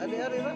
Ari-ari ba?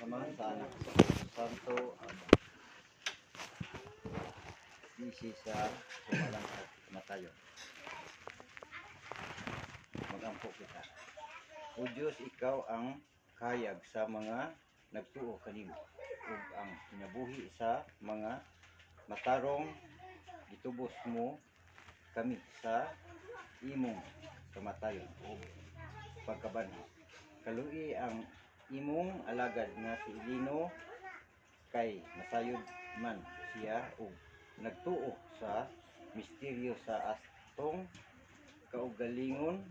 Samahan sa anak Santo isi sa sumalang at matayo. Magampo kita. O Diyos, ikaw ang kayag sa mga nagtuo kanimo ug ang kinabuhi sa mga matarong gitubos mo kami sa imong kamatayon ug pagkabanhaw. Kalui ang imong alagad nga si Elino kay nasayod man siya ug nagtuo sa misteryo sa astong kaugalingon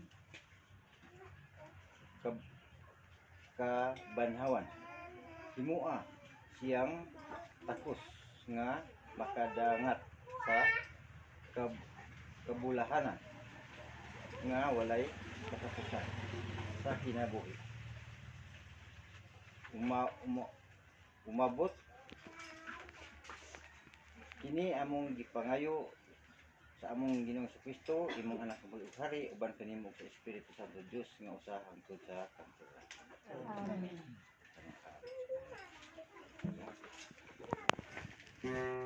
kabanhawan. Himua siyang takos nga makadangat sa kabulahanan nga walay katapusan sa kinabuhi. Umabot kini among gipangayo sa among Ginoong Kristo, imong anak nga bulig hari, uban kanimo sa Espiritu Santo Dios nga usa hangtod sa kanturan. Amen.